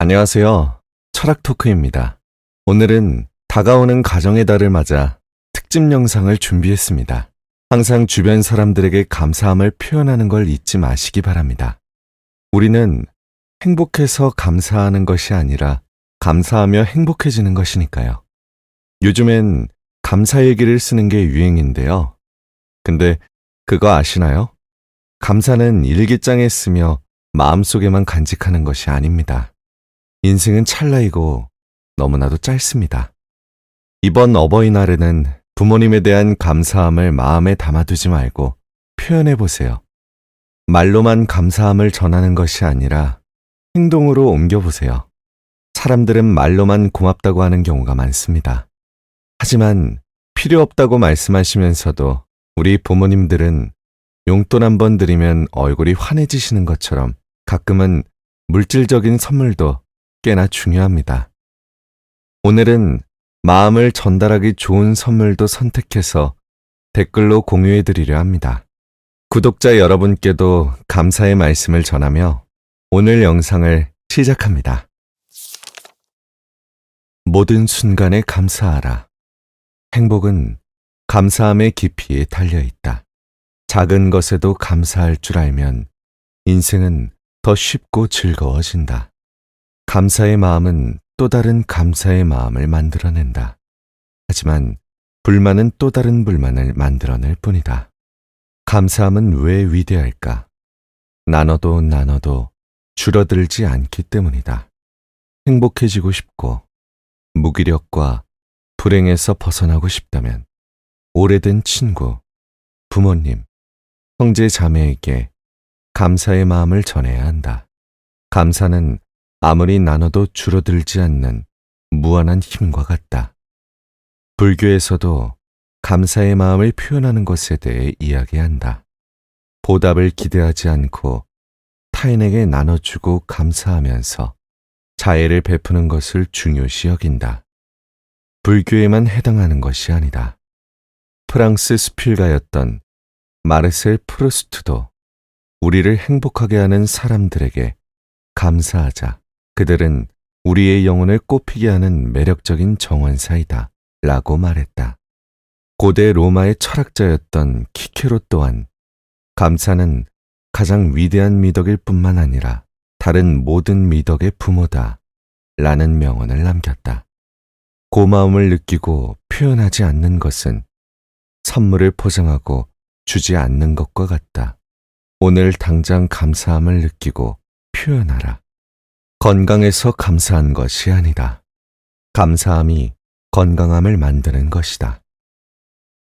안녕하세요. 철학 토크입니다. 오늘은 다가오는 가정의 달을 맞아 특집 영상을 준비했습니다. 항상 주변 사람들에게 감사함을 표현하는 걸 잊지 마시기 바랍니다. 우리는 행복해서 감사하는 것이 아니라 감사하며 행복해지는 것이니까요. 요즘엔 감사 얘기를 쓰는 게 유행인데요. 근데 그거 아시나요? 감사는 일기장에 쓰며 마음속에만 간직하는 것이 아닙니다. 인생은 찰나이고 너무나도 짧습니다. 이번 어버이날에는 부모님에 대한 감사함을 마음에 담아두지 말고 표현해 보세요. 말로만 감사함을 전하는 것이 아니라 행동으로 옮겨보세요. 사람들은 말로만 고맙다고 하는 경우가 많습니다. 하지만 필요 없다고 말씀하시면서도 우리 부모님들은 용돈 한 번 드리면 얼굴이 환해지시는 것처럼 가끔은 물질적인 선물도 꽤나 중요합니다. 오늘은 마음을 전달하기 좋은 선물도 선택해서 댓글로 공유해 드리려 합니다. 구독자 여러분께도 감사의 말씀을 전하며 오늘 영상을 시작합니다. 모든 순간에 감사하라. 행복은 감사함의 깊이에 달려있다. 작은 것에도 감사할 줄 알면 인생은 더 쉽고 즐거워진다. 감사의 마음은 또 다른 감사의 마음을 만들어낸다. 하지만 불만은 또 다른 불만을 만들어낼 뿐이다. 감사함은 왜 위대할까? 나눠도 줄어들지 않기 때문이다. 행복해지고 싶고 무기력과 불행에서 벗어나고 싶다면 오래된 친구, 부모님, 형제 자매에게 감사의 마음을 전해야 한다. 감사는 아무리 나눠도 줄어들지 않는 무한한 힘과 같다. 불교에서도 감사의 마음을 표현하는 것에 대해 이야기한다. 보답을 기대하지 않고 타인에게 나눠주고 감사하면서 자애를 베푸는 것을 중요시 여긴다. 불교에만 해당하는 것이 아니다. 프랑스 수필가였던 마르셀 프루스트도 우리를 행복하게 하는 사람들에게 감사하자. 그들은 우리의 영혼을 꽃피게 하는 매력적인 정원사이다. 라고 말했다. 고대 로마의 철학자였던 키케로 또한 감사는 가장 위대한 미덕일 뿐만 아니라 다른 모든 미덕의 부모다. 라는 명언을 남겼다. 고마움을 느끼고 표현하지 않는 것은 선물을 포장하고 주지 않는 것과 같다. 오늘 당장 감사함을 느끼고 표현하라. 건강해서 감사한 것이 아니다. 감사함이 건강함을 만드는 것이다.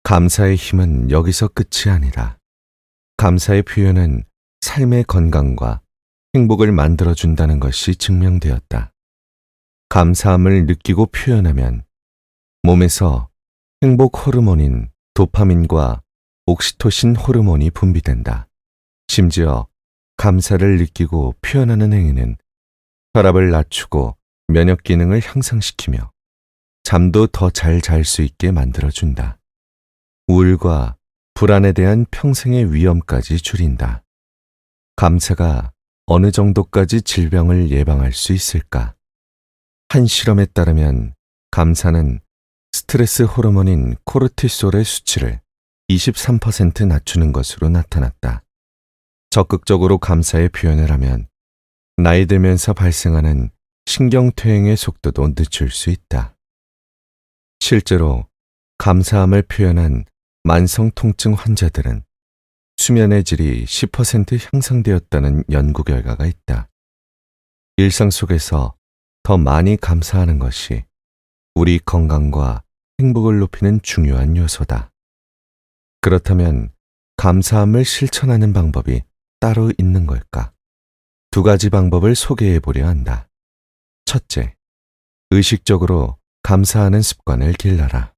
감사의 힘은 여기서 끝이 아니다. 감사의 표현은 삶의 건강과 행복을 만들어준다는 것이 증명되었다. 감사함을 느끼고 표현하면 몸에서 행복 호르몬인 도파민과 옥시토신 호르몬이 분비된다. 심지어 감사를 느끼고 표현하는 행위는 혈압을 낮추고 면역 기능을 향상시키며 잠도 더 잘 잘 수 있게 만들어준다. 우울과 불안에 대한 평생의 위험까지 줄인다. 감사가 어느 정도까지 질병을 예방할 수 있을까? 한 실험에 따르면 감사는 스트레스 호르몬인 코르티솔의 수치를 23% 낮추는 것으로 나타났다. 적극적으로 감사의 표현을 하면 나이 들면서 발생하는 신경퇴행의 속도도 늦출 수 있다. 실제로 감사함을 표현한 만성 통증 환자들은 수면의 질이 10% 향상되었다는 연구 결과가 있다. 일상 속에서 더 많이 감사하는 것이 우리 건강과 행복을 높이는 중요한 요소다. 그렇다면 감사함을 실천하는 방법이 따로 있는 걸까? 두 가지 방법을 소개해 보려 한다. 첫째, 의식적으로 감사하는 습관을 길러라.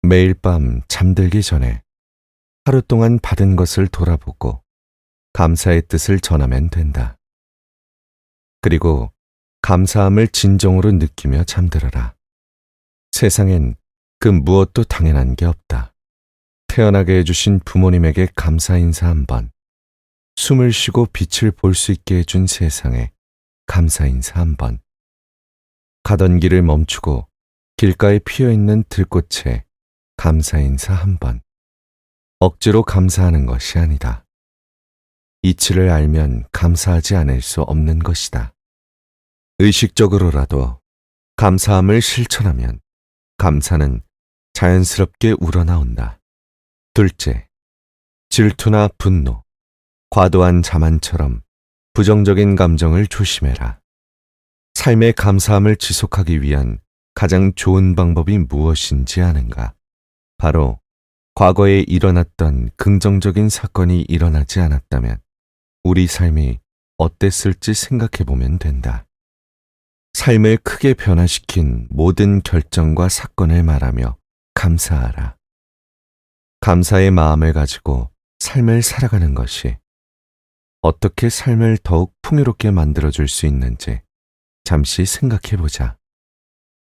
매일 밤 잠들기 전에 하루 동안 받은 것을 돌아보고 감사의 뜻을 전하면 된다. 그리고 감사함을 진정으로 느끼며 잠들어라. 세상엔 그 무엇도 당연한 게 없다. 태어나게 해주신 부모님에게 감사 인사 한 번, 숨을 쉬고 빛을 볼 수 있게 해준 세상에 감사 인사 한 번. 가던 길을 멈추고 길가에 피어있는 들꽃에 감사 인사 한 번. 억지로 감사하는 것이 아니다. 이치를 알면 감사하지 않을 수 없는 것이다. 의식적으로라도 감사함을 실천하면 감사는 자연스럽게 우러나온다. 둘째, 질투나 분노, 과도한 자만처럼 부정적인 감정을 조심해라. 삶의 감사함을 지속하기 위한 가장 좋은 방법이 무엇인지 아는가? 바로 과거에 일어났던 긍정적인 사건이 일어나지 않았다면 우리 삶이 어땠을지 생각해 보면 된다. 삶을 크게 변화시킨 모든 결정과 사건을 말하며 감사하라. 감사의 마음을 가지고 삶을 살아가는 것이 어떻게 삶을 더욱 풍요롭게 만들어줄 수 있는지 잠시 생각해 보자.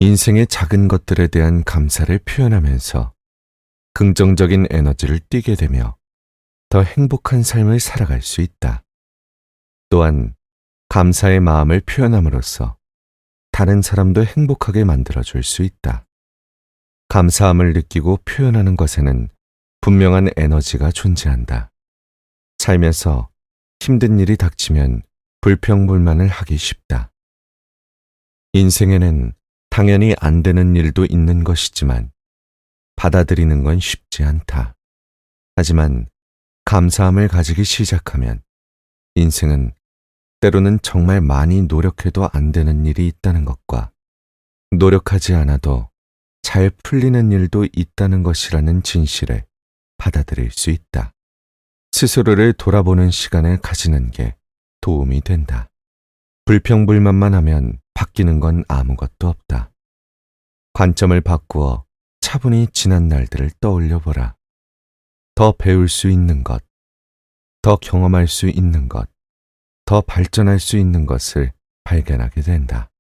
인생의 작은 것들에 대한 감사를 표현하면서 긍정적인 에너지를 띠게 되며 더 행복한 삶을 살아갈 수 있다. 또한 감사의 마음을 표현함으로써 다른 사람도 행복하게 만들어줄 수 있다. 감사함을 느끼고 표현하는 것에는 분명한 에너지가 존재한다. 살면서 힘든 일이 닥치면 불평불만을 하기 쉽다. 인생에는 당연히 안 되는 일도 있는 것이지만 받아들이는 건 쉽지 않다. 하지만 감사함을 가지기 시작하면 인생은 때로는 정말 많이 노력해도 안 되는 일이 있다는 것과 노력하지 않아도 잘 풀리는 일도 있다는 것이라는 진실을 받아들일 수 있다. 스스로를 돌아보는 시간을 가지는 게 도움이 된다. 불평불만만 하면 바뀌는 건 아무것도 없다. 관점을 바꾸어 차분히 지난 날들을 떠올려 보라. 더 배울 수 있는 것, 더 경험할 수 있는 것, 더 발전할 수 있는 것을 발견하게 된다.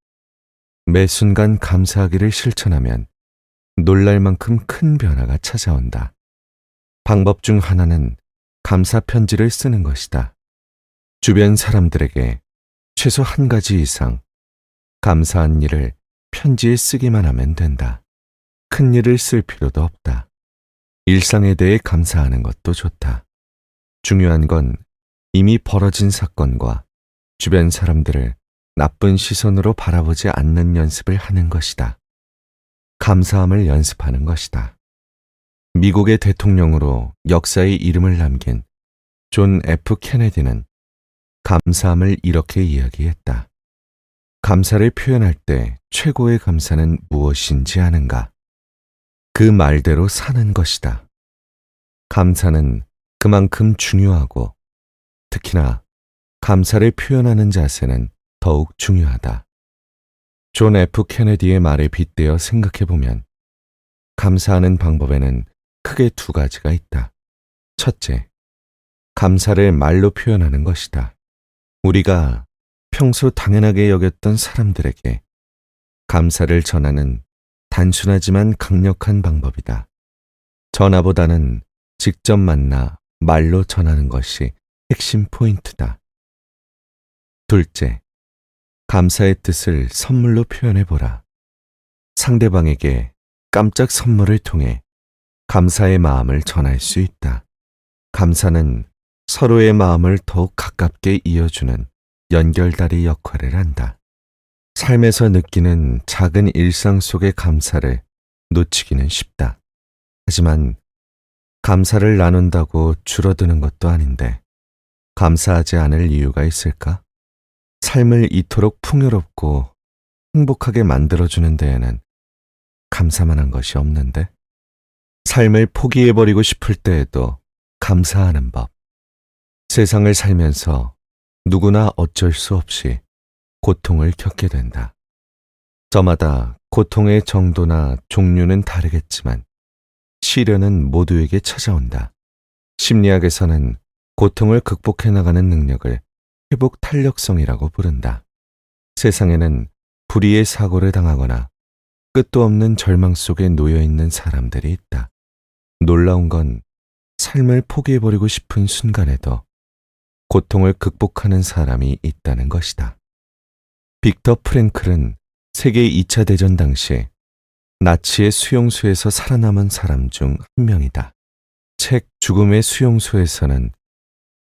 매 순간 감사하기를 실천하면 놀랄 만큼 큰 변화가 찾아온다. 방법 중 하나는 감사 편지를 쓰는 것이다. 주변 사람들에게 최소 한 가지 이상 감사한 일을 편지에 쓰기만 하면 된다. 큰 일을 쓸 필요도 없다. 일상에 대해 감사하는 것도 좋다. 중요한 건 이미 벌어진 사건과 주변 사람들을 나쁜 시선으로 바라보지 않는 연습을 하는 것이다. 감사함을 연습하는 것이다. 미국의 대통령으로 역사의 이름을 남긴 존 F. 케네디는 감사함을 이렇게 이야기했다. 감사를 표현할 때 최고의 감사는 무엇인지 아는가? 그 말대로 사는 것이다. 감사는 그만큼 중요하고 특히나 감사를 표현하는 자세는 더욱 중요하다. 존 F. 케네디의 말에 빗대어 생각해보면 감사하는 방법에는 크게 두 가지가 있다. 첫째, 감사를 말로 표현하는 것이다. 우리가 평소 당연하게 여겼던 사람들에게 감사를 전하는 단순하지만 강력한 방법이다. 전화보다는 직접 만나 말로 전하는 것이 핵심 포인트다. 둘째, 감사의 뜻을 선물로 표현해보라. 상대방에게 깜짝 선물을 통해 감사의 마음을 전할 수 있다. 감사는 서로의 마음을 더욱 가깝게 이어주는 연결다리 역할을 한다. 삶에서 느끼는 작은 일상 속의 감사를 놓치기는 쉽다. 하지만 감사를 나눈다고 줄어드는 것도 아닌데 감사하지 않을 이유가 있을까? 삶을 이토록 풍요롭고 행복하게 만들어주는 데에는 감사만한 것이 없는데 삶을 포기해버리고 싶을 때에도 감사하는 법. 세상을 살면서 누구나 어쩔 수 없이 고통을 겪게 된다. 저마다 고통의 정도나 종류는 다르겠지만 시련은 모두에게 찾아온다. 심리학에서는 고통을 극복해 나가는 능력을 회복 탄력성이라고 부른다. 세상에는 불의의 사고를 당하거나 끝도 없는 절망 속에 놓여 있는 사람들이 있다. 놀라운 건 삶을 포기해버리고 싶은 순간에도 고통을 극복하는 사람이 있다는 것이다. 빅터 프랭클은 세계 2차 대전 당시 나치의 수용소에서 살아남은 사람 중 한 명이다. 책 죽음의 수용소에서는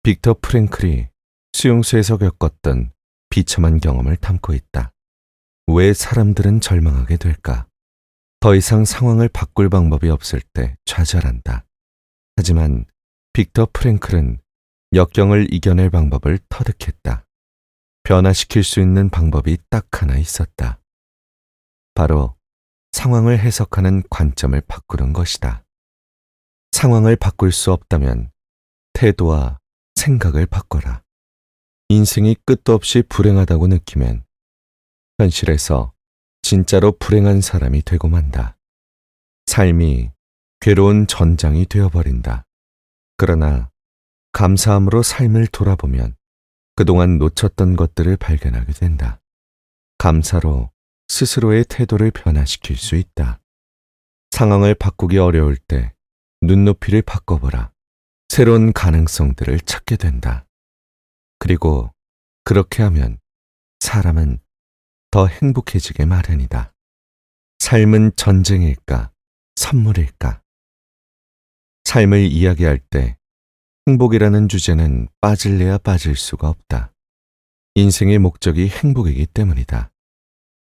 빅터 프랭클이 수용소에서 겪었던 비참한 경험을 담고 있다. 왜 사람들은 절망하게 될까? 더 이상 상황을 바꿀 방법이 없을 때 좌절한다. 하지만 빅터 프랭클은 역경을 이겨낼 방법을 터득했다. 변화시킬 수 있는 방법이 딱 하나 있었다. 바로 상황을 해석하는 관점을 바꾸는 것이다. 상황을 바꿀 수 없다면 태도와 생각을 바꿔라. 인생이 끝도 없이 불행하다고 느끼면 현실에서 진짜로 불행한 사람이 되고 만다. 삶이 괴로운 전장이 되어버린다. 그러나 감사함으로 삶을 돌아보면 그동안 놓쳤던 것들을 발견하게 된다. 감사로 스스로의 태도를 변화시킬 수 있다. 상황을 바꾸기 어려울 때 눈높이를 바꿔보라. 새로운 가능성들을 찾게 된다. 그리고 그렇게 하면 사람은 더 행복해지게 마련이다. 삶은 전쟁일까, 선물일까? 삶을 이야기할 때 행복이라는 주제는 빠질래야 빠질 수가 없다. 인생의 목적이 행복이기 때문이다.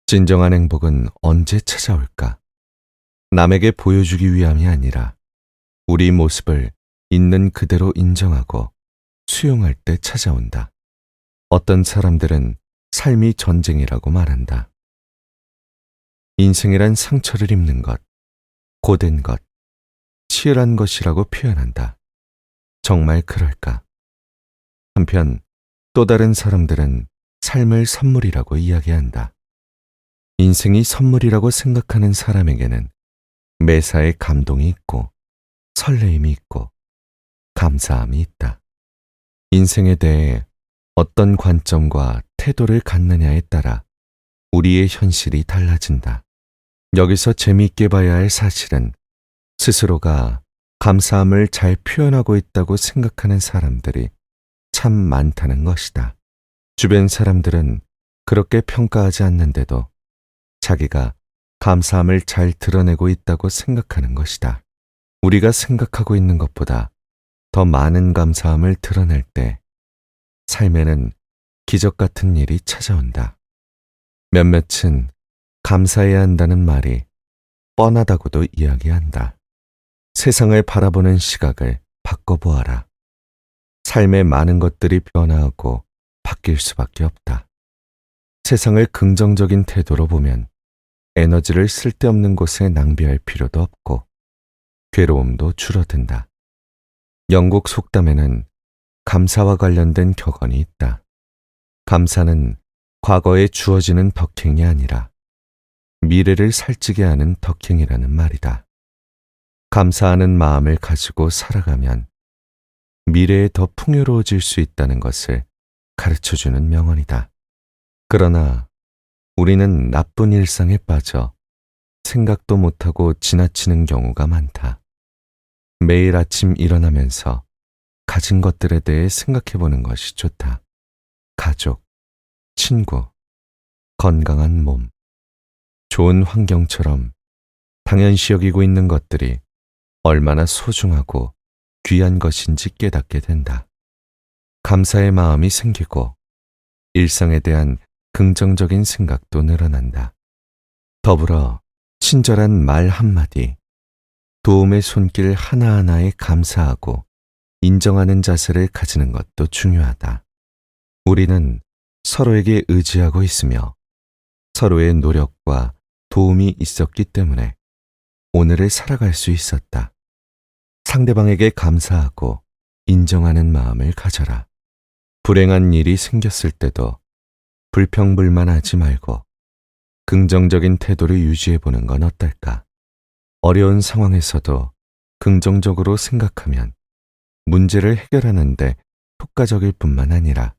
진정한 행복은 언제 찾아올까? 남에게 보여주기 위함이 아니라 우리 모습을 있는 그대로 인정하고 수용할 때 찾아온다. 어떤 사람들은 삶이 전쟁이라고 말한다. 인생이란 상처를 입는 것, 고된 것, 치열한 것이라고 표현한다. 정말 그럴까? 한편 또 다른 사람들은 삶을 선물이라고 이야기한다. 인생이 선물이라고 생각하는 사람에게는 매사에 감동이 있고 설레임이 있고 감사함이 있다. 인생에 대해 어떤 관점과 태도를 갖느냐에 따라 우리의 현실이 달라진다. 여기서 재미있게 봐야 할 사실은 스스로가 감사함을 잘 표현하고 있다고 생각하는 사람들이 참 많다는 것이다. 주변 사람들은 그렇게 평가하지 않는데도 자기가 감사함을 잘 드러내고 있다고 생각하는 것이다. 우리가 생각하고 있는 것보다 더 많은 감사함을 드러낼 때 삶에는 기적 같은 일이 찾아온다. 몇몇은 감사해야 한다는 말이 뻔하다고도 이야기한다. 세상을 바라보는 시각을 바꿔보아라. 삶의 많은 것들이 변화하고 바뀔 수밖에 없다. 세상을 긍정적인 태도로 보면 에너지를 쓸데없는 곳에 낭비할 필요도 없고 괴로움도 줄어든다. 영국 속담에는 감사와 관련된 격언이 있다. 감사는 과거에 주어지는 덕행이 아니라 미래를 살찌게 하는 덕행이라는 말이다. 감사하는 마음을 가지고 살아가면 미래에 더 풍요로워질 수 있다는 것을 가르쳐주는 명언이다. 그러나 우리는 나쁜 일상에 빠져 생각도 못하고 지나치는 경우가 많다. 매일 아침 일어나면서 가진 것들에 대해 생각해보는 것이 좋다. 가족, 친구, 건강한 몸, 좋은 환경처럼 당연시 여기고 있는 것들이 얼마나 소중하고 귀한 것인지 깨닫게 된다. 감사의 마음이 생기고 일상에 대한 긍정적인 생각도 늘어난다. 더불어 친절한 말 한마디, 도움의 손길 하나하나에 감사하고 인정하는 자세를 가지는 것도 중요하다. 우리는 서로에게 의지하고 있으며 서로의 노력과 도움이 있었기 때문에 오늘을 살아갈 수 있었다. 상대방에게 감사하고 인정하는 마음을 가져라. 불행한 일이 생겼을 때도 불평불만하지 말고 긍정적인 태도를 유지해보는 건 어떨까? 어려운 상황에서도 긍정적으로 생각하면 문제를 해결하는데 효과적일 뿐만 아니라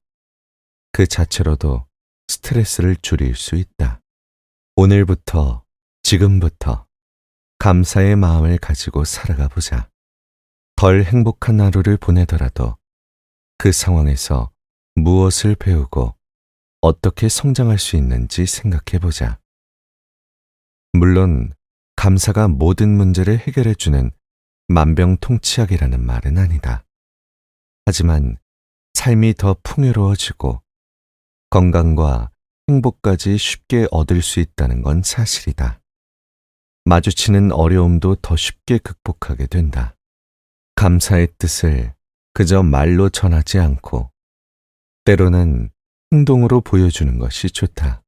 그 자체로도 스트레스를 줄일 수 있다. 오늘부터, 지금부터 감사의 마음을 가지고 살아가 보자. 덜 행복한 하루를 보내더라도 그 상황에서 무엇을 배우고 어떻게 성장할 수 있는지 생각해보자. 물론, 감사가 모든 문제를 해결해주는 만병통치약이라는 말은 아니다. 하지만 삶이 더 풍요로워지고 건강과 행복까지 쉽게 얻을 수 있다는 건 사실이다. 마주치는 어려움도 더 쉽게 극복하게 된다. 감사의 뜻을 그저 말로 전하지 않고 때로는 행동으로 보여주는 것이 좋다.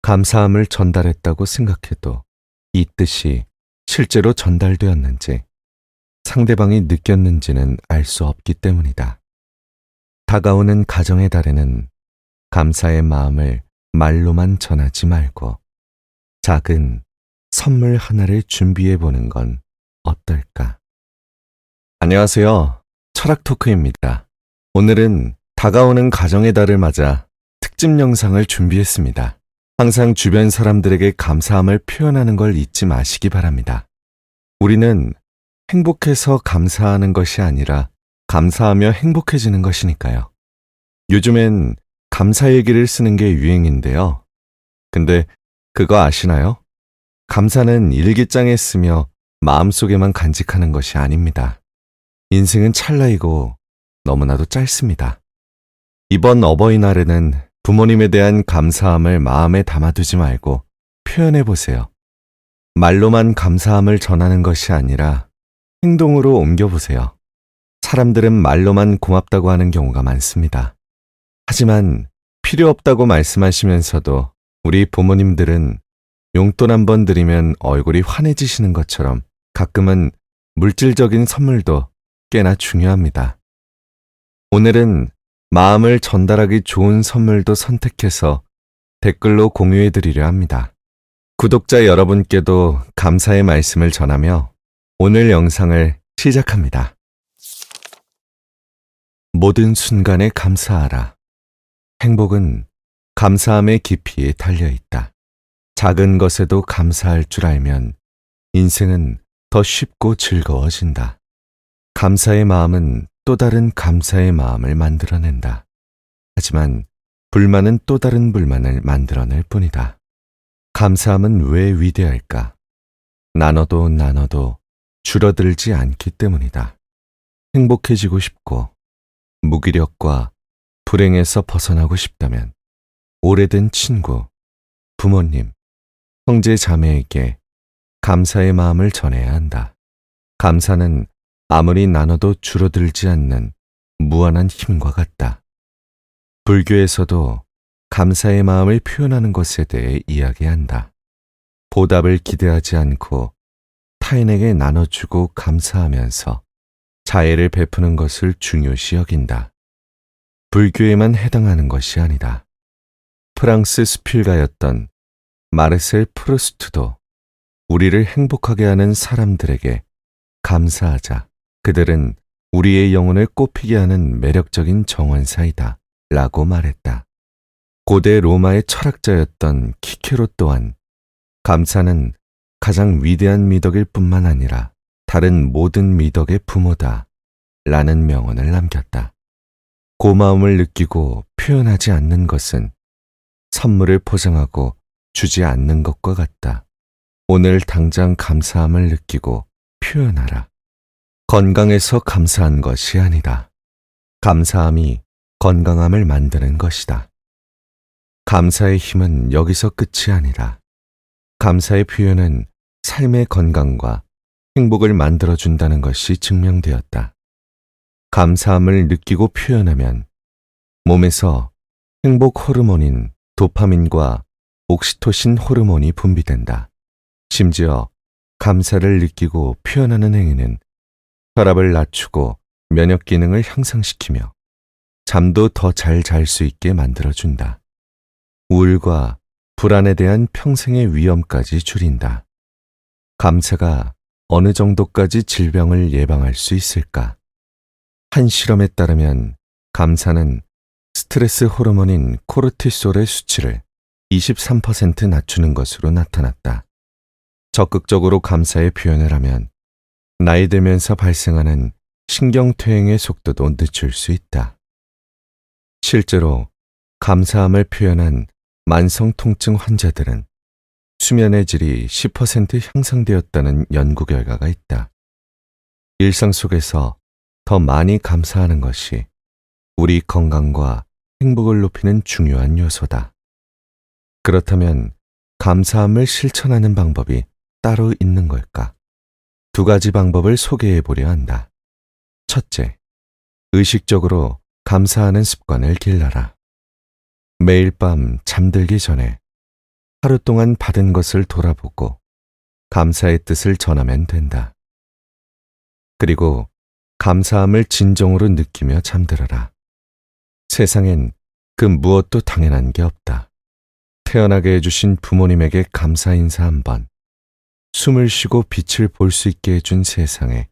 감사함을 전달했다고 생각해도 이 뜻이 실제로 전달되었는지 상대방이 느꼈는지는 알 수 없기 때문이다. 다가오는 가정의 달에는 감사의 마음을 말로만 전하지 말고 작은 선물 하나를 준비해 보는 건 어떨까? 안녕하세요. 철학 토크입니다. 오늘은 다가오는 가정의 달을 맞아 특집 영상을 준비했습니다. 항상 주변 사람들에게 감사함을 표현하는 걸 잊지 마시기 바랍니다. 우리는 행복해서 감사하는 것이 아니라 감사하며 행복해지는 것이니까요. 요즘엔 감사 얘기를 쓰는 게 유행인데요. 근데 그거 아시나요? 감사는 일기장에 쓰며 마음속에만 간직하는 것이 아닙니다. 인생은 찰나이고 너무나도 짧습니다. 이번 어버이날에는 부모님에 대한 감사함을 마음에 담아두지 말고 표현해보세요. 말로만 감사함을 전하는 것이 아니라 행동으로 옮겨보세요. 사람들은 말로만 고맙다고 하는 경우가 많습니다. 하지만 필요 없다고 말씀하시면서도 우리 부모님들은 용돈 한 번 드리면 얼굴이 환해지시는 것처럼 가끔은 물질적인 선물도 꽤나 중요합니다. 오늘은 마음을 전달하기 좋은 선물도 선택해서 댓글로 공유해 드리려 합니다. 구독자 여러분께도 감사의 말씀을 전하며 오늘 영상을 시작합니다. 모든 순간에 감사하라. 행복은 감사함의 깊이에 달려있다. 작은 것에도 감사할 줄 알면 인생은 더 쉽고 즐거워진다. 감사의 마음은 또 다른 감사의 마음을 만들어낸다. 하지만 불만은 또 다른 불만을 만들어낼 뿐이다. 감사함은 왜 위대할까? 나눠도 줄어들지 않기 때문이다. 행복해지고 싶고 무기력과 불행에서 벗어나고 싶다면 오래된 친구, 부모님, 형제 자매에게 감사의 마음을 전해야 한다. 감사는 아무리 나눠도 줄어들지 않는 무한한 힘과 같다. 불교에서도 감사의 마음을 표현하는 것에 대해 이야기한다. 보답을 기대하지 않고 타인에게 나눠주고 감사하면서 자애를 베푸는 것을 중요시 여긴다. 불교에만 해당하는 것이 아니다. 프랑스 수필가였던 마르셀 프루스트도 우리를 행복하게 하는 사람들에게 감사하자. 그들은 우리의 영혼을 꽃피게 하는 매력적인 정원사이다. 라고 말했다. 고대 로마의 철학자였던 키케로 또한 감사는 가장 위대한 미덕일 뿐만 아니라 다른 모든 미덕의 부모다. 라는 명언을 남겼다. 고마움을 느끼고 표현하지 않는 것은 선물을 포장하고 주지 않는 것과 같다. 오늘 당장 감사함을 느끼고 표현하라. 건강해서 감사한 것이 아니다. 감사함이 건강함을 만드는 것이다. 감사의 힘은 여기서 끝이 아니라 감사의 표현은 삶의 건강과 행복을 만들어준다는 것이 증명되었다. 감사함을 느끼고 표현하면 몸에서 행복 호르몬인 도파민과 옥시토신 호르몬이 분비된다. 심지어 감사를 느끼고 표현하는 행위는 혈압을 낮추고 면역 기능을 향상시키며 잠도 더 잘 잘 수 있게 만들어준다. 우울과 불안에 대한 평생의 위험까지 줄인다. 감사가 어느 정도까지 질병을 예방할 수 있을까? 한 실험에 따르면 감사는 스트레스 호르몬인 코르티솔의 수치를 23% 낮추는 것으로 나타났다. 적극적으로 감사의 표현을 하면 나이 들면서 발생하는 신경퇴행의 속도도 늦출 수 있다. 실제로 감사함을 표현한 만성 통증 환자들은 수면의 질이 10% 향상되었다는 연구 결과가 있다. 일상 속에서 더 많이 감사하는 것이 우리 건강과 행복을 높이는 중요한 요소다. 그렇다면 감사함을 실천하는 방법이 따로 있는 걸까? 두 가지 방법을 소개해 보려 한다. 첫째, 의식적으로 감사하는 습관을 길러라. 매일 밤 잠들기 전에 하루 동안 받은 것을 돌아보고 감사의 뜻을 전하면 된다. 그리고 감사함을 진정으로 느끼며 잠들어라. 세상엔 그 무엇도 당연한 게 없다. 태어나게 해주신 부모님에게 감사 인사 한 번, 숨을 쉬고 빛을 볼 수 있게 해준 세상에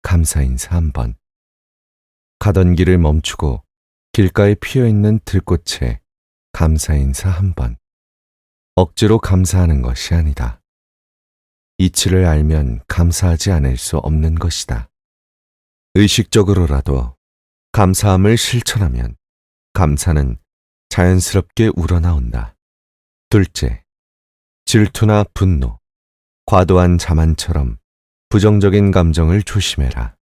감사 인사 한 번, 가던 길을 멈추고 길가에 피어있는 들꽃에 감사 인사 한 번. 억지로 감사하는 것이 아니다. 이치를 알면 감사하지 않을 수 없는 것이다. 의식적으로라도 감사함을 실천하면 감사는 자연스럽게 우러나온다. 둘째, 질투나 분노, 과도한 자만처럼 부정적인 감정을 조심해라.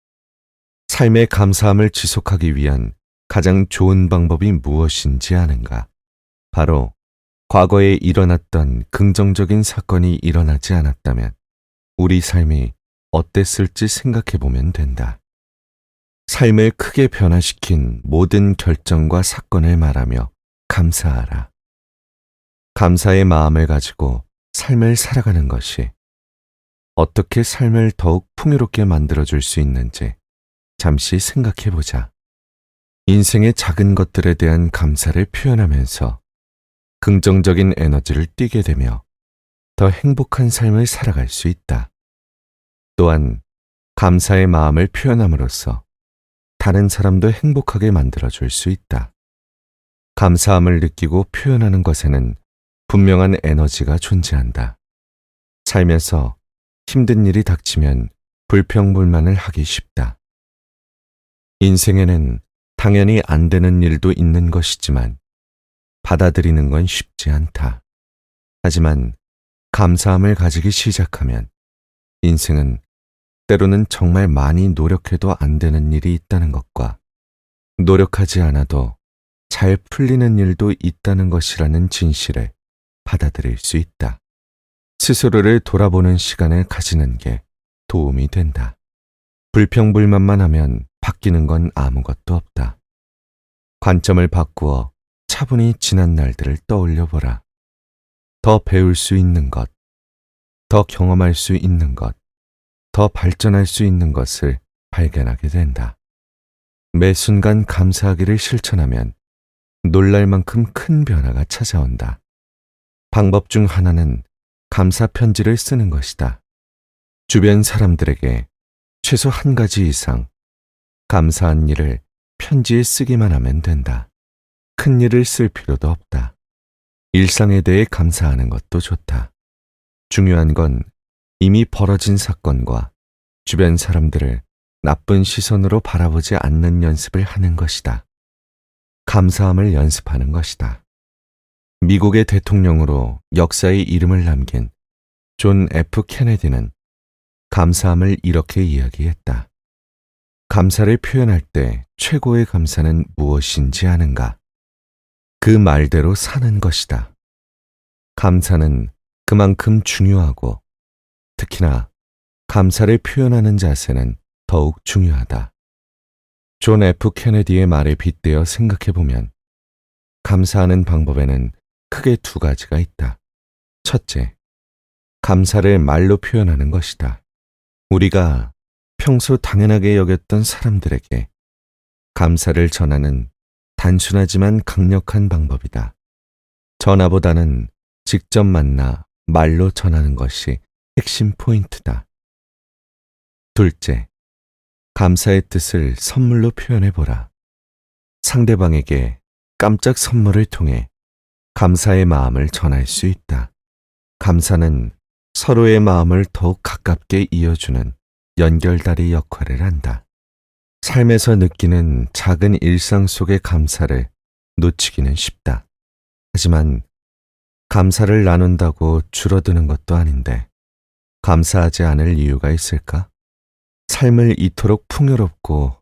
삶의 감사함을 지속하기 위한 가장 좋은 방법이 무엇인지 아는가? 바로 과거에 일어났던 긍정적인 사건이 일어나지 않았다면 우리 삶이 어땠을지 생각해 보면 된다. 삶을 크게 변화시킨 모든 결정과 사건을 말하며 감사하라. 감사의 마음을 가지고 삶을 살아가는 것이 어떻게 삶을 더욱 풍요롭게 만들어줄 수 있는지 잠시 생각해 보자. 인생의 작은 것들에 대한 감사를 표현하면서 긍정적인 에너지를 띠게 되며 더 행복한 삶을 살아갈 수 있다. 또한 감사의 마음을 표현함으로써 다른 사람도 행복하게 만들어줄 수 있다. 감사함을 느끼고 표현하는 것에는 분명한 에너지가 존재한다. 살면서 힘든 일이 닥치면 불평불만을 하기 쉽다. 인생에는 당연히 안 되는 일도 있는 것이지만 받아들이는 건 쉽지 않다. 하지만 감사함을 가지기 시작하면 인생은 때로는 정말 많이 노력해도 안 되는 일이 있다는 것과 노력하지 않아도 잘 풀리는 일도 있다는 것이라는 진실을 받아들일 수 있다. 스스로를 돌아보는 시간을 가지는 게 도움이 된다. 불평불만만 하면 바뀌는 건 아무것도 없다. 관점을 바꾸어 차분히 지난 날들을 떠올려 보라. 더 배울 수 있는 것, 더 경험할 수 있는 것, 더 발전할 수 있는 것을 발견하게 된다. 매 순간 감사하기를 실천하면 놀랄 만큼 큰 변화가 찾아온다. 방법 중 하나는 감사 편지를 쓰는 것이다. 주변 사람들에게 최소 한 가지 이상 감사한 일을 편지에 쓰기만 하면 된다. 큰 일을 쓸 필요도 없다. 일상에 대해 감사하는 것도 좋다. 중요한 건 이미 벌어진 사건과 주변 사람들을 나쁜 시선으로 바라보지 않는 연습을 하는 것이다. 감사함을 연습하는 것이다. 미국의 대통령으로 역사의 이름을 남긴 존 F. 케네디는 감사함을 이렇게 이야기했다. 감사를 표현할 때 최고의 감사는 무엇인지 아는가? 그 말대로 사는 것이다. 감사는 그만큼 중요하고 특히나 감사를 표현하는 자세는 더욱 중요하다. 존 F. 케네디의 말에 빗대어 생각해보면 감사하는 방법에는 크게 두 가지가 있다. 첫째, 감사를 말로 표현하는 것이다. 우리가 평소 당연하게 여겼던 사람들에게 감사를 전하는 단순하지만 강력한 방법이다. 전화보다는 직접 만나 말로 전하는 것이 핵심 포인트다. 둘째, 감사의 뜻을 선물로 표현해보라. 상대방에게 깜짝 선물을 통해 감사의 마음을 전할 수 있다. 감사는 서로의 마음을 더욱 가깝게 이어주는 연결다리 역할을 한다. 삶에서 느끼는 작은 일상 속의 감사를 놓치기는 쉽다. 하지만 감사를 나눈다고 줄어드는 것도 아닌데 감사하지 않을 이유가 있을까? 삶을 이토록 풍요롭고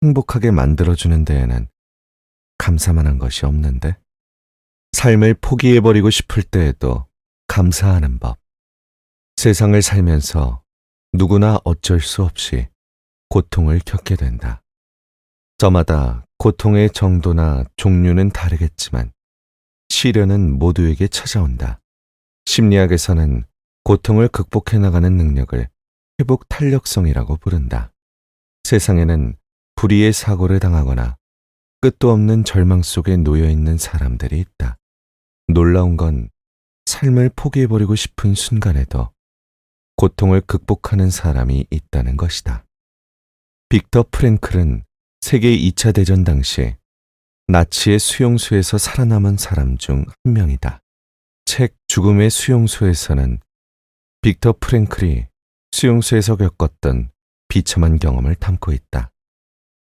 행복하게 만들어주는 데에는 감사만한 것이 없는데 삶을 포기해버리고 싶을 때에도 감사하는 법. 세상을 살면서 누구나 어쩔 수 없이 고통을 겪게 된다. 저마다 고통의 정도나 종류는 다르겠지만 시련은 모두에게 찾아온다. 심리학에서는 고통을 극복해 나가는 능력을 회복 탄력성이라고 부른다. 세상에는 불의의 사고를 당하거나 끝도 없는 절망 속에 놓여 있는 사람들이 있다. 놀라운 건 삶을 포기해버리고 싶은 순간에도 고통을 극복하는 사람이 있다는 것이다. 빅터 프랭클은 세계 2차 대전 당시 나치의 수용소에서 살아남은 사람 중 한 명이다. 책 죽음의 수용소에서는 빅터 프랭클이 수용소에서 겪었던 비참한 경험을 담고 있다.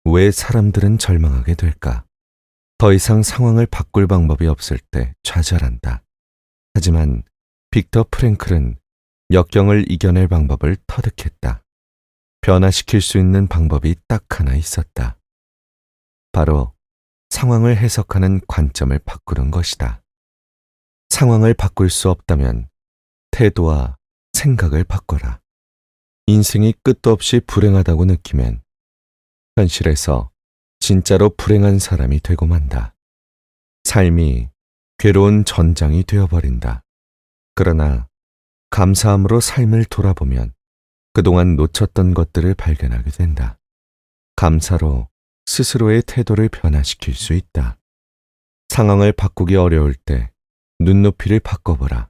왜 사람들은 절망하게 될까? 더 이상 상황을 바꿀 방법이 없을 때 좌절한다. 하지만 빅터 프랭클은 역경을 이겨낼 방법을 터득했다. 변화시킬 수 있는 방법이 딱 하나 있었다. 바로 상황을 해석하는 관점을 바꾸는 것이다. 상황을 바꿀 수 없다면 태도와 생각을 바꿔라. 인생이 끝도 없이 불행하다고 느끼면 현실에서 진짜로 불행한 사람이 되고 만다. 삶이 괴로운 전장이 되어버린다. 그러나 감사함으로 삶을 돌아보면 그동안 놓쳤던 것들을 발견하게 된다. 감사로 스스로의 태도를 변화시킬 수 있다. 상황을 바꾸기 어려울 때 눈높이를 바꿔보라.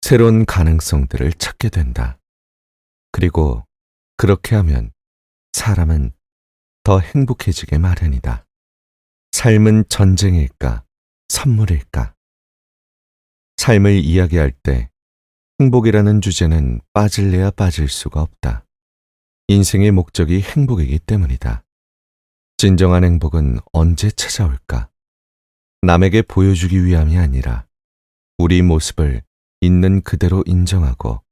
새로운 가능성들을 찾게 된다. 그리고 그렇게 하면 사람은 더 행복해지게 마련이다. 삶은 전쟁일까, 선물일까? 삶을 이야기할 때 행복이라는 주제는 빠질래야 빠질 수가 없다. 인생의 목적이 행복이기 때문이다. 진정한 행복은 언제 찾아올까? 남에게 보여주기 위함이 아니라 우리 모습을 있는 그대로 인정하고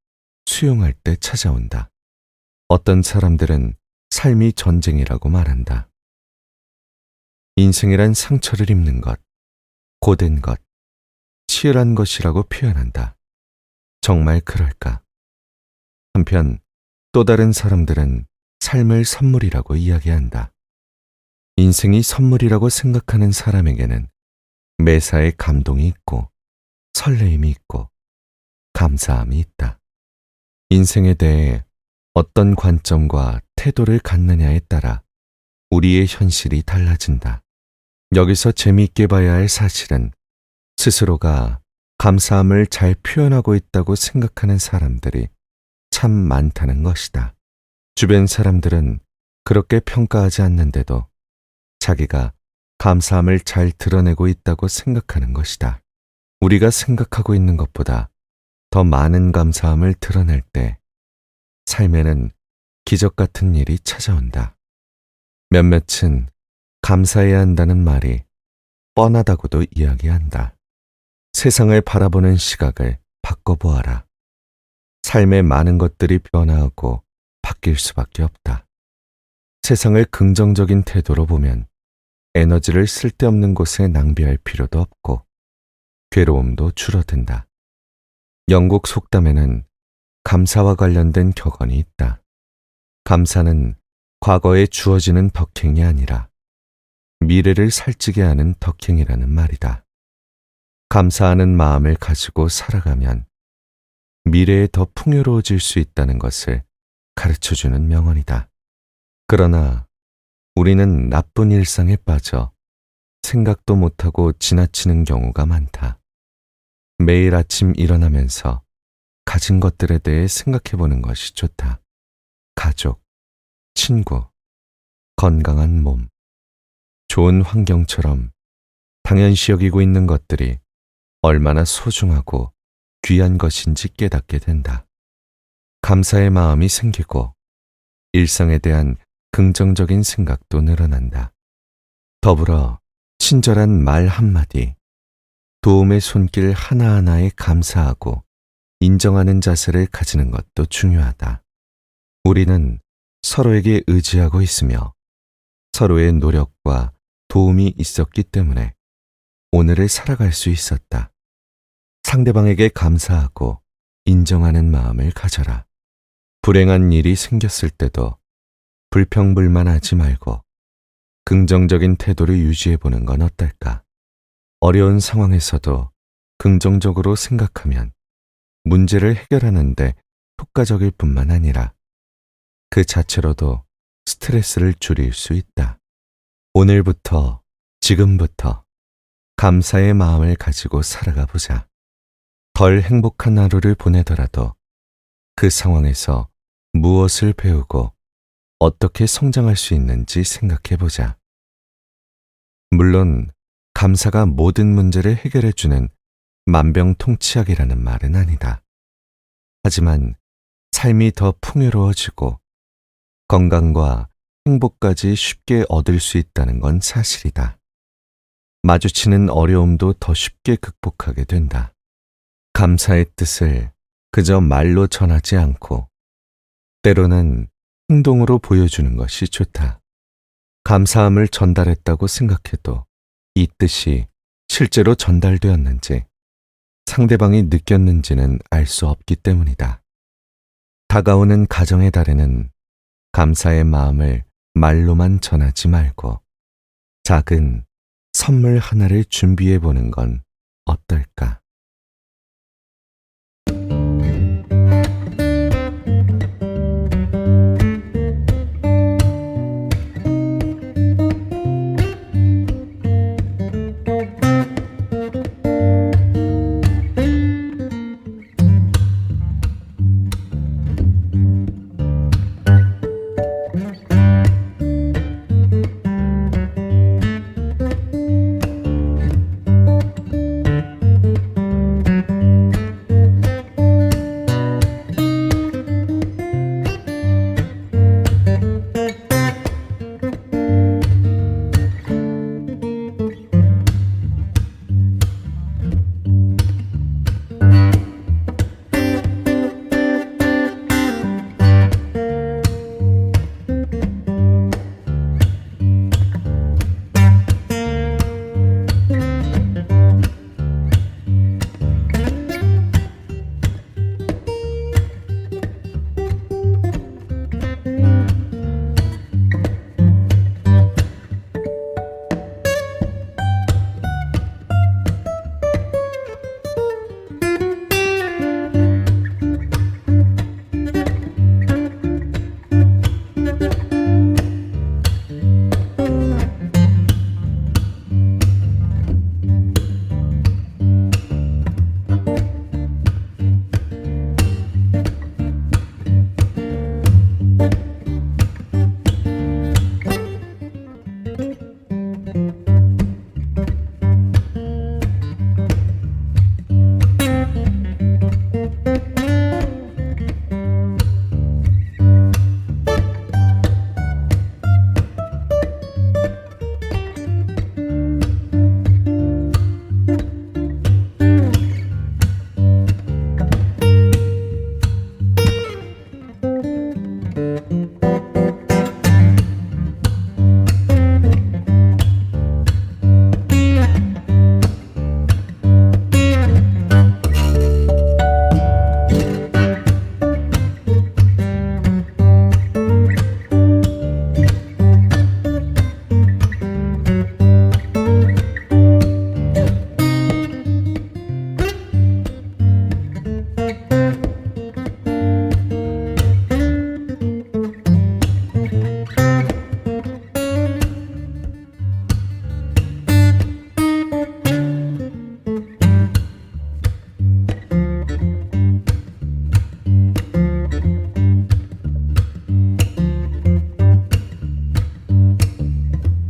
수용할 때 찾아온다. 어떤 사람들은 삶이 전쟁이라고 말한다. 인생이란 상처를 입는 것, 고된 것, 치열한 것이라고 표현한다. 정말 그럴까? 한편 또 다른 사람들은 삶을 선물이라고 이야기한다. 인생이 선물이라고 생각하는 사람에게는 매사에 감동이 있고 설레임이 있고 감사함이 있다. 인생에 대해 어떤 관점과 태도를 갖느냐에 따라 우리의 현실이 달라진다. 여기서 재미있게 봐야 할 사실은 스스로가 감사함을 잘 표현하고 있다고 생각하는 사람들이 참 많다는 것이다. 주변 사람들은 그렇게 평가하지 않는데도 자기가 감사함을 잘 드러내고 있다고 생각하는 것이다. 우리가 생각하고 있는 것보다 더 많은 감사함을 드러낼 때 삶에는 기적 같은 일이 찾아온다. 몇몇은 감사해야 한다는 말이 뻔하다고도 이야기한다. 세상을 바라보는 시각을 바꿔보아라. 삶의 많은 것들이 변화하고 바뀔 수밖에 없다. 세상을 긍정적인 태도로 보면 에너지를 쓸데없는 곳에 낭비할 필요도 없고 괴로움도 줄어든다. 영국 속담에는 감사와 관련된 격언이 있다. 감사는 과거에 주어지는 덕행이 아니라 미래를 살찌게 하는 덕행이라는 말이다. 감사하는 마음을 가지고 살아가면 미래에 더 풍요로워질 수 있다는 것을 가르쳐주는 명언이다. 그러나 우리는 나쁜 일상에 빠져 생각도 못하고 지나치는 경우가 많다. 매일 아침 일어나면서 가진 것들에 대해 생각해보는 것이 좋다. 가족, 친구, 건강한 몸, 좋은 환경처럼 당연시 여기고 있는 것들이 얼마나 소중하고 귀한 것인지 깨닫게 된다. 감사의 마음이 생기고 일상에 대한 긍정적인 생각도 늘어난다. 더불어 친절한 말 한마디, 도움의 손길 하나하나에 감사하고 인정하는 자세를 가지는 것도 중요하다. 우리는 서로에게 의지하고 있으며 서로의 노력과 도움이 있었기 때문에 오늘을 살아갈 수 있었다. 상대방에게 감사하고 인정하는 마음을 가져라. 불행한 일이 생겼을 때도 불평불만하지 말고 긍정적인 태도를 유지해보는 건 어떨까? 어려운 상황에서도 긍정적으로 생각하면 문제를 해결하는데 효과적일 뿐만 아니라 그 자체로도 스트레스를 줄일 수 있다. 오늘부터, 지금부터 감사의 마음을 가지고 살아가 보자. 덜 행복한 하루를 보내더라도 그 상황에서 무엇을 배우고 어떻게 성장할 수 있는지 생각해 보자. 물론 감사가 모든 문제를 해결해주는 만병통치약이라는 말은 아니다. 하지만 삶이 더 풍요로워지고 건강과 행복까지 쉽게 얻을 수 있다는 건 사실이다. 마주치는 어려움도 더 쉽게 극복하게 된다. 감사의 뜻을 그저 말로 전하지 않고 때로는 행동으로 보여주는 것이 좋다. 감사함을 전달했다고 생각해도 이 뜻이 실제로 전달되었는지 상대방이 느꼈는지는 알 수 없기 때문이다. 다가오는 가정의 달에는 감사의 마음을 말로만 전하지 말고 작은 선물 하나를 준비해 보는 건 어떨까?